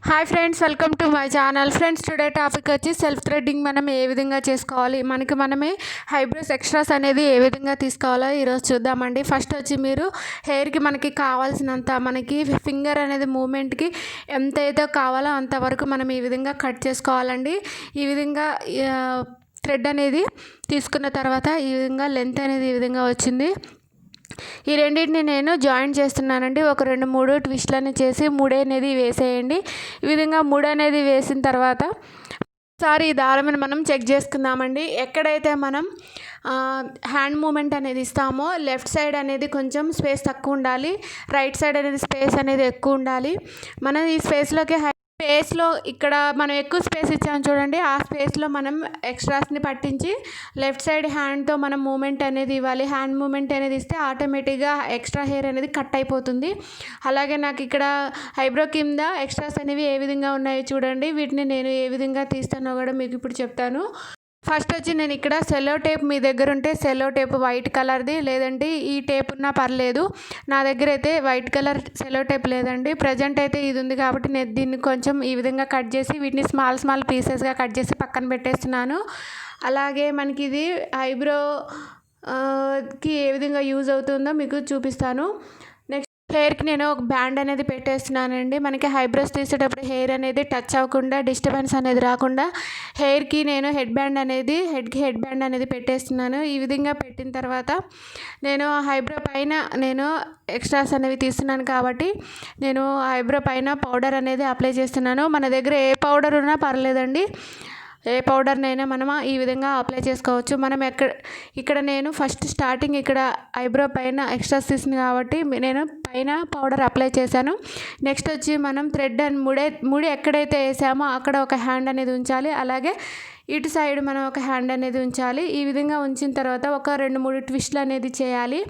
Hi friends, welcome to my channel. Friends, today topic వచ్చి self threading మనం ఏ విధంగా చేసుకోవాలి, మనమే ఐబ్రోస్ ఎక్స్ట్రాస్ అనేది ఏ విధంగా తీసుకోవాలో ఈరోజు చూద్దామండి. ఫస్ట్ వచ్చి మీరు హెయిర్కి మనకి కావాల్సినంత మనకి ఫింగర్ అనేది మూమెంట్కి ఎంత అయితే కావాలో అంతవరకు మనం ఈ విధంగా కట్ చేసుకోవాలండి. ఈ విధంగా థ్రెడ్ అనేది తీసుకున్న తర్వాత ఈ విధంగా లెంత్ అనేది ఈ విధంగా వచ్చింది. ఈ రెండింటిని నేను జాయిన్ చేస్తున్నానండి. ఒక 2-3 ట్విస్ట్లని చేసి ముడి అనేది వేసేయండి. ఈ విధంగా ముడి అనేది వేసిన తర్వాత ఒకసారి ఈ దారమని మనం చెక్ చేసుకుందామండి. ఎక్కడైతే మనం హ్యాండ్ మూమెంట్ అనేది ఇస్తామో లెఫ్ట్ సైడ్ అనేది కొంచెం స్పేస్ తక్కువ ఉండాలి, రైట్ సైడ్ అనేది స్పేస్ అనేది ఎక్కువ ఉండాలి. మనం ఈ స్పేస్లో ఇక్కడ మనం ఎక్కువ స్పేస్ ఇచ్చాము చూడండి, ఆ స్పేస్లో మనం ఎక్స్ట్రాస్ని పట్టించి లెఫ్ట్ సైడ్ హ్యాండ్తో మనం మూమెంట్ అనేది ఇవ్వాలి. హ్యాండ్ మూమెంట్ అనేది ఇస్తే ఆటోమేటిక్గా ఎక్స్ట్రా హెయిర్ అనేది కట్ అయిపోతుంది. అలాగే నాకు ఇక్కడ ఐబ్రో కింద ఎక్స్ట్రాస్ అనేవి ఏ విధంగా ఉన్నాయో చూడండి. వీటిని నేను ఏ విధంగా తీస్తానో కూడా మీకు ఇప్పుడు చెప్తాను. ఫస్ట్ వచ్చి నేను ఇక్కడ సెల్లో టేప్, మీ దగ్గర ఉంటే సెల్లో టేప్ వైట్ కలర్ది, లేదంటే ఈ టేప్ ఉన్నా పర్లేదు. నా దగ్గర అయితే వైట్ కలర్ సెల్లో టేప్ లేదండి. ప్రజెంట్ అయితే ఇది ఉంది కాబట్టి నేను దీన్ని కొంచెం ఈ విధంగా కట్ చేసి వీటిని స్మాల్ పీసెస్గా కట్ చేసి పక్కన పెట్టేస్తున్నాను. అలాగే మనకి ఇది ఐబ్రోకి ఏ విధంగా యూజ్ అవుతుందో మీకు చూపిస్తాను. హెయిర్కి నేను ఒక బ్యాండ్ అనేది పెట్టేస్తున్నానండి. మనకి ఐబ్రోస్ తీసేటప్పుడు హెయిర్ అనేది టచ్ అవ్వకుండా, డిస్టర్బెన్స్ అనేది రాకుండా హెయిర్కి నేను హెడ్ బ్యాండ్ అనేది పెట్టేస్తున్నాను. ఈ విధంగా పెట్టిన తర్వాత నేను ఐబ్రో పైన నేను ఎక్స్ట్రాస్ అనేవి తీస్తున్నాను కాబట్టి నేను ఐబ్రో పైన పౌడర్ అనేది అప్లై చేస్తున్నాను. మన దగ్గర ఏ పౌడర్ ఉన్నా పర్లేదండి, ఏ పౌడర్నైనా మనం ఈ విధంగా అప్లై చేసుకోవచ్చు. మనం ఇక్కడ నేను ఫస్ట్ స్టార్టింగ్ ఇక్కడ ఐబ్రో పైన ఎక్స్ట్రాస్ తీసింది కాబట్టి నేను పైన పౌడర్ అప్లై చేశాను. నెక్స్ట్ వచ్చి మనం థ్రెడ్ అండ్ ముడి ఎక్కడైతే వేసామో అక్కడ ఒక హ్యాండ్ అనేది ఉంచాలి. అలాగే ఇటు సైడ్ మనం ఒక హ్యాండ్ అనేది ఉంచాలి. ఈ విధంగా ఉంచిన తర్వాత ఒక 2-3 ట్విస్ట్లు అనేది చేయాలి.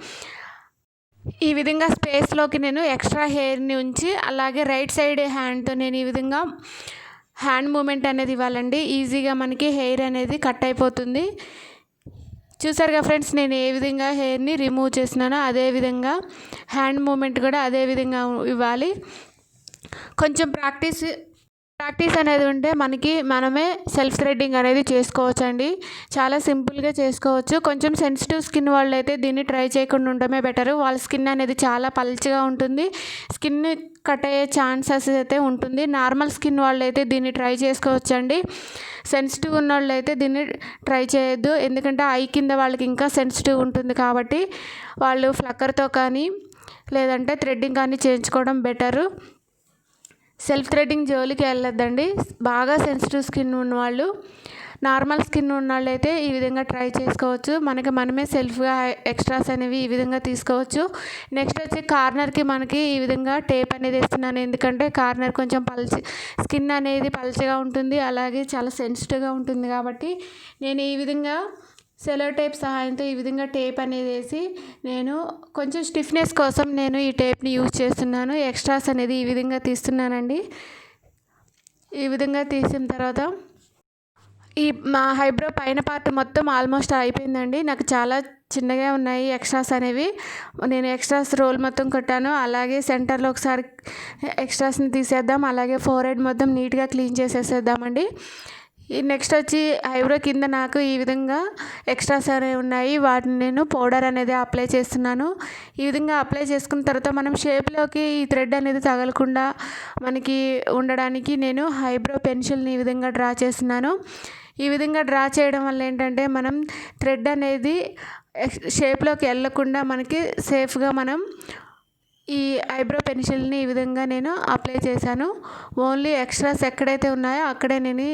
ఈ విధంగా స్పేస్లోకి నేను ఎక్స్ట్రా హెయిర్ని ఉంచి అలాగే రైట్ సైడ్ హ్యాండ్తో నేను ఈ విధంగా హ్యాండ్ మూమెంట్ అనేది ఇవ్వాలండి. ఈజీగా మనకి హెయిర్ అనేది కట్ అయిపోతుంది. చూసారుగా ఫ్రెండ్స్, నేను ఏ విధంగా హెయిర్ని రిమూవ్ చేసినానో అదేవిధంగా హ్యాండ్ మూమెంట్ కూడా అదే విధంగా ఇవ్వాలి. కొంచెం ప్రాక్టీస్ అనేది ఉంటే మనమే సెల్ఫ్ థ్రెడ్డింగ్ అనేది చేసుకోవచ్చు అండి. చాలా సింపుల్గా చేసుకోవచ్చు. కొంచెం సెన్సిటివ్ స్కిన్ వాళ్ళు అయితే దీన్ని ట్రై చేయకుండా ఉండడమే బెటర్. వాళ్ళ స్కిన్ అనేది చాలా పల్చగా ఉంటుంది, స్కిన్ కట్ అయ్యే ఛాన్సెస్ అయితే ఉంటుంది. నార్మల్ స్కిన్ వాళ్ళు అయితే దీన్ని ట్రై చేసుకోవచ్చు అండి. సెన్సిటివ్ ఉన్న వాళ్ళు అయితే దీన్ని ట్రై చేయొద్దు, ఎందుకంటే ఐ కింద వాళ్ళకి ఇంకా సెన్సిటివ్ ఉంటుంది కాబట్టి వాళ్ళు ఫ్లక్కర్తో కానీ లేదంటే థ్రెడ్డింగ్ కానీ చేయించుకోవడం బెటరు. సెల్ఫ్ థ్రెడ్డింగ్ జోలికి వెళ్ళొద్దండి. బాగా సెన్సిటివ్ స్కిన్ ఉన్నవాళ్ళు, నార్మల్ స్కిన్ ఉన్నవాళ్ళు అయితే ఈ విధంగా ట్రై చేసుకోవచ్చు. మనమే సెల్ఫ్గా ఎక్స్ట్రాస్ అనేవి ఈ విధంగా తీసుకోవచ్చు. నెక్స్ట్ వచ్చి కార్నర్కి మనకి ఈ విధంగా టేప్ అనేది వేస్తున్నాను, ఎందుకంటే కార్నర్ కొంచెం స్కిన్ అనేది పల్చగా ఉంటుంది, అలాగే చాలా సెన్సిటివ్గా ఉంటుంది కాబట్టి నేను ఈ విధంగా సెలో టేప్ సహాయంతో ఈ విధంగా టేప్ అనేది వేసి నేను కొంచెం స్టిఫ్నెస్ కోసం నేను ఈ టేప్ని యూజ్ చేస్తున్నాను. ఎక్స్ట్రాస్ అనేది ఈ విధంగా తీస్తున్నానండి. ఈ విధంగా తీసిన తర్వాత మా ఐబ్రో పైన పార్ట్ మొత్తం ఆల్మోస్ట్ అయిపోయిందండి. నాకు చాలా చిన్నగా ఉన్నాయి ఎక్స్ట్రాస్ అనేవి. నేను ఎక్స్ట్రాస్ రోల్ మొత్తం కొట్టాను. అలాగే సెంటర్లో ఒకసారి ఎక్స్ట్రాస్ని తీసేద్దాం, అలాగే ఫోర్ హెడ్ మొత్తం నీట్గా క్లీన్ చేసేసేద్దామండి. నెక్స్ట్ వచ్చి ఐబ్రో కింద నాకు ఈ విధంగా ఎక్స్ట్రాస్ అనేవి ఉన్నాయి, వాటిని నేను పౌడర్ అనేది అప్లై చేస్తున్నాను. ఈ విధంగా అప్లై చేసుకున్న తర్వాత మనం షేప్లోకి ఈ థ్రెడ్ అనేది తగలకుండా మనకి ఉండడానికి నేను ఐబ్రో పెన్సిల్ని ఈ విధంగా డ్రా చేస్తున్నాను. ఈ విధంగా డ్రా చేయడం వల్ల ఏంటంటే మనం థ్రెడ్ అనేది షేప్లోకి వెళ్ళకుండా మనకి సేఫ్గా మనం ఈ ఐబ్రో పెన్సిల్ని ఈ విధంగా నేను అప్లై చేశాను. ఓన్లీ ఎక్స్ట్రాస్ ఎక్కడైతే ఉన్నాయో అక్కడే నేను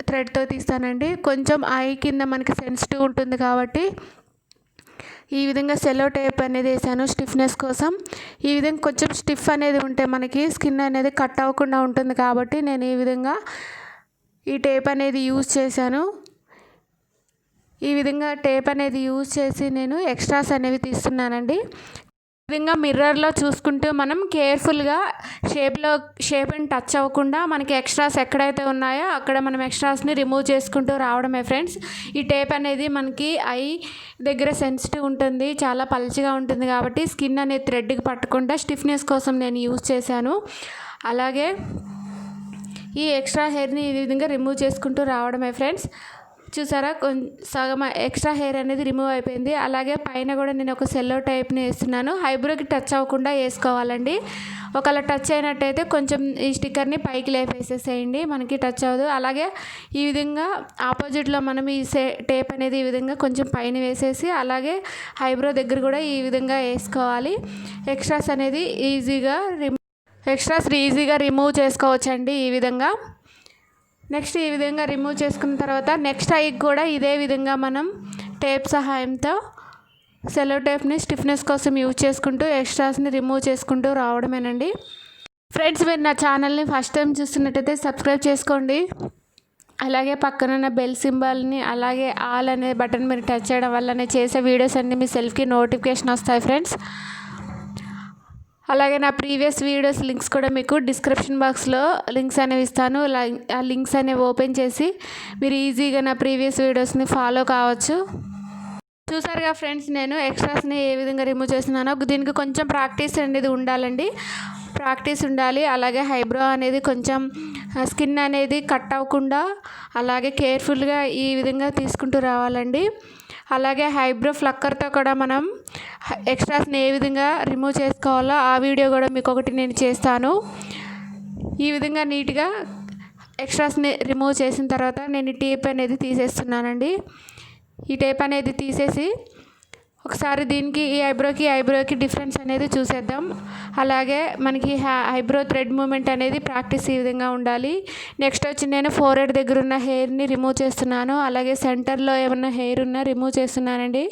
థ్రెడ్తో తీస్తానండి. కొంచెం ఐ కింద మనకి సెన్సిటివ్ ఉంటుంది కాబట్టి ఈ విధంగా సెల్లో టేప్ అనేది వేసాను స్టిఫ్నెస్ కోసం. ఈ విధంగా కొంచెం స్టిఫ్ అనేది ఉంటే మనకి స్కిన్ అనేది కట్ అవ్వకుండా ఉంటుంది కాబట్టి నేను ఈ విధంగా ఈ టేప్ అనేది యూజ్ చేశాను. ఈ విధంగా టేప్ అనేది యూజ్ చేసి నేను ఎక్స్ట్రాస్ అనేవి తీస్తున్నానండి. ఈ విధంగా మిర్రర్లో చూసుకుంటూ మనం కేర్ఫుల్గా షేప్ని టచ్ అవ్వకుండా మనకి ఎక్స్ట్రాస్ ఎక్కడైతే ఉన్నాయో అక్కడ మనం ఎక్స్ట్రాస్ని రిమూవ్ చేసుకుంటూ రావడమే ఫ్రెండ్స్. ఈ టేప్ అనేది మనకి ఐ దగ్గర సెన్సిటివ్ ఉంటుంది, చాలా పల్చగా ఉంటుంది కాబట్టి స్కిన్ అనేది థ్రెడ్కి పట్టకుండా స్టిఫ్నెస్ కోసం నేను యూజ్ చేశాను. అలాగే ఈ ఎక్స్ట్రా హెయిర్ని ఈ విధంగా రిమూవ్ చేసుకుంటూ రావడమే ఫ్రెండ్స్. చూసారా, సగం ఎక్స్ట్రా హెయిర్ అనేది రిమూవ్ అయిపోయింది. అలాగే పైన కూడా నేను ఒక సెల్లో టైప్ని వేస్తున్నాను. ఐబ్రోకి టచ్ అవ్వకుండా వేసుకోవాలండి. ఒకవేళ టచ్ అయినట్టయితే కొంచెం ఈ స్టిక్కర్ని పైకి లేపేసేసేయండి, మనకి టచ్ అవ్వదు. అలాగే ఈ విధంగా ఆపోజిట్లో మనం ఈ టేప్ అనేది ఈ విధంగా కొంచెం పైన వేసేసి అలాగే ఐబ్రో దగ్గర కూడా ఈ విధంగా వేసుకోవాలి. ఎక్స్ట్రాస్ అనేది ఈజీగా రిమూవ్ చేసుకోవచ్చండి ఈ విధంగా. నెక్స్ట్ ఈ విధంగా రిమూవ్ చేసుకున్న తర్వాత నెక్స్ట్ ఐకి కూడా ఇదే విధంగా మనం టేప్ సహాయంతో సెలో టేప్ని స్టిఫ్నెస్ కోసం యూజ్ చేసుకుంటూ ఎక్స్ట్రాస్ని రిమూవ్ చేసుకుంటూ రావడమేనండి. ఫ్రెండ్స్, మీరు నా ఛానల్ని ఫస్ట్ టైం చూస్తున్నట్టయితే సబ్స్క్రైబ్ చేసుకోండి. అలాగే పక్కనున్న బెల్ సింబల్ని అలాగే ఆల్ అనే బటన్ మీరు టచ్ చేయడం వల్ల నేను చేసే వీడియోస్ అన్నీ మీ సెల్ఫ్కి నోటిఫికేషన్ వస్తాయి ఫ్రెండ్స్. అలాగే నా ప్రీవియస్ వీడియోస్ లింక్స్ కూడా మీకు డిస్క్రిప్షన్ బాక్స్లో లింక్స్ అనేవి ఇస్తాను. ఆ లింక్స్ అనేవి ఓపెన్ చేసి మీరు ఈజీగా నా ప్రీవియస్ వీడియోస్ని ఫాలో కావచ్చు. చూసారుగా ఫ్రెండ్స్, నేను ఎక్స్ట్రాస్ని ఏ విధంగా రిమూవ్ చేస్తున్నానో. దీనికి కొంచెం ప్రాక్టీస్ అనేది ఉండాలండి, ప్రాక్టీస్ ఉండాలి. అలాగే ఐబ్రో అనేది కొంచెం స్కిన్ అనేది కట్ అవ్వకుండా అలాగే కేర్ఫుల్గా ఈ విధంగా తీసుకుంటూ రావాలండి. అలాగే ఐబ్రో ఫ్లక్కర్తో కూడా మనం ఎక్స్ట్రాస్ని ఏ విధంగా రిమూవ్ చేసుకోవాలో ఆ వీడియో కూడా మీకు ఒకటి నేను చేస్తాను. ఈ విధంగా నీట్గా ఎక్స్ట్రాస్ని రిమూవ్ చేసిన తర్వాత నేను ఈ టేప్ అనేది తీసేస్తున్నానండి. ఈ టేప్ అనేది తీసేసి ఒకసారి దీనికి ఈ ఐబ్రోకి డిఫరెన్స్ అనేది చూసేద్దాం. అలాగే మనకి ఐబ్రో థ్రెడ్ మూమెంట్ అనేది ప్రాక్టీస్ ఈ విధంగా ఉండాలి. నెక్స్ట్ వచ్చి నేను ఫోర్ హెడ్ దగ్గర ఉన్న హెయిర్ని రిమూవ్ చేస్తున్నాను. అలాగే సెంటర్లో ఏమన్నా హెయిర్ ఉన్నా రిమూవ్ చేస్తున్నానండి.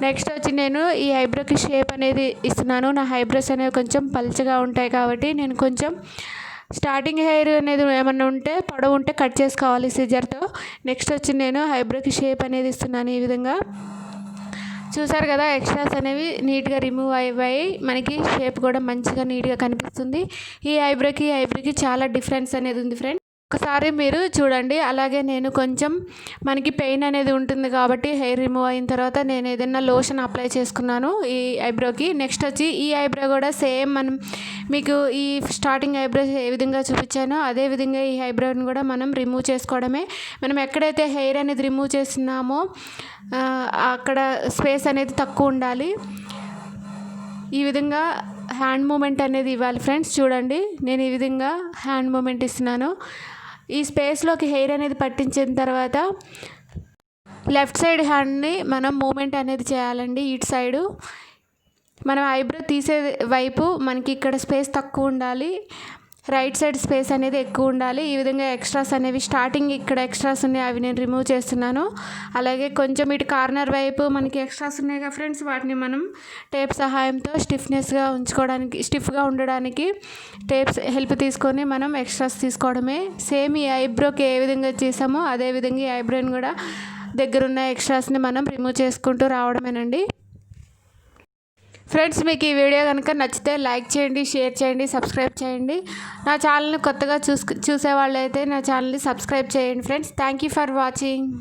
నెక్స్ట్ వచ్చి నేను ఈ ఐబ్రోకి షేప్ అనేది ఇస్తున్నాను. నా ఐబ్రోస్ అనేవి కొంచెం పల్చగా ఉంటాయి కాబట్టి నేను కొంచెం స్టార్టింగ్ హెయిర్ అనేది ఏమన్నా ఉంటే పొడవు ఉంటే కట్ చేసుకోవాలి సిజర్తో. నెక్స్ట్ వచ్చి నేను ఐబ్రోకి షేప్ అనేది ఇస్తున్నాను ఈ విధంగా. చూసారు కదా, ఎక్స్ట్రాస్ అనేవి నీట్గా రిమూవ్ అయ్యాయి. మనకి షేప్ కూడా మంచిగా నీట్గా కనిపిస్తుంది. ఈ ఐబ్రోకి చాలా డిఫరెన్స్ అనేది ఉంది ఫ్రెండ్స్, ఒకసారి మీరు చూడండి. అలాగే నేను కొంచెం మనకి పెయిన్ అనేది ఉంటుంది కాబట్టి హెయిర్ రిమూవ్ అయిన తర్వాత నేను ఏదైనా లోషన్ అప్లై చేసుకున్నాను ఈ ఐబ్రోకి. నెక్స్ట్ వచ్చి ఈ ఐబ్రో కూడా సేమ్ మనం మీకు ఈ స్టార్టింగ్ ఐబ్రో ఏ విధంగా చూపించానో అదే విధంగా ఈ ఐబ్రోని కూడా మనం రిమూవ్ చేసుకోవడమే. మనం ఎక్కడైతే హెయిర్ అనేది రిమూవ్ చేస్తున్నామో అక్కడ స్పేస్ అనేది తక్కువ ఉండాలి. ఈ విధంగా హ్యాండ్ మూమెంట్ అనేది ఇవ్వాలి ఫ్రెండ్స్. చూడండి, నేను ఈ విధంగా హ్యాండ్ మూమెంట్ ఇస్తున్నాను. ఈ స్పేస్లోకి హెయిర్ అనేది పట్టించిన తర్వాత లెఫ్ట్ సైడ్ హ్యాండ్ని మనం మూమెంట్ అనేది చేయాలండి. ఇటు సైడు మనం ఐబ్రో తీసే వైపు మనకి ఇక్కడ స్పేస్ తక్కువ ఉండాలి, రైట్ సైడ్ స్పేస్ అనేది ఎక్కువ ఉండాలి. ఈ విధంగా ఎక్స్ట్రాస్ అనేవి స్టార్టింగ్ ఇక్కడ ఎక్స్ట్రాస్ ఉన్నాయి, అవి నేను రిమూవ్ చేస్తున్నాను. అలాగే కొంచెం ఇటు కార్నర్ వైపు మనకి ఎక్స్ట్రాస్ ఉన్నాయి కదా ఫ్రెండ్స్, వాటిని మనం టేప్ సహాయంతో స్టిఫ్గా ఉండడానికి టేప్స్ హెల్ప్ తీసుకొని మనం ఎక్స్ట్రాస్ తీసుకోవడమే. సేమ్ ఈ ఐబ్రోకి ఏ విధంగా చేసామో అదే విధంగా ఈ ఐబ్రోని కూడా దగ్గరున్న ఎక్స్ట్రాస్ని మనం రిమూవ్ చేసుకుంటూ రావడమేనండి. ఫ్రెండ్స్, మీకు ఈ వీడియో కనుక నచ్చితే లైక్ చేయండి, షేర్ చేయండి, సబ్స్క్రైబ్ చేయండి. నా ఛానల్ని కొత్తగా చూసే వాళ్ళు అయితే నా ఛానల్ని సబ్స్క్రైబ్ చేయండి friends. Thank you for watching.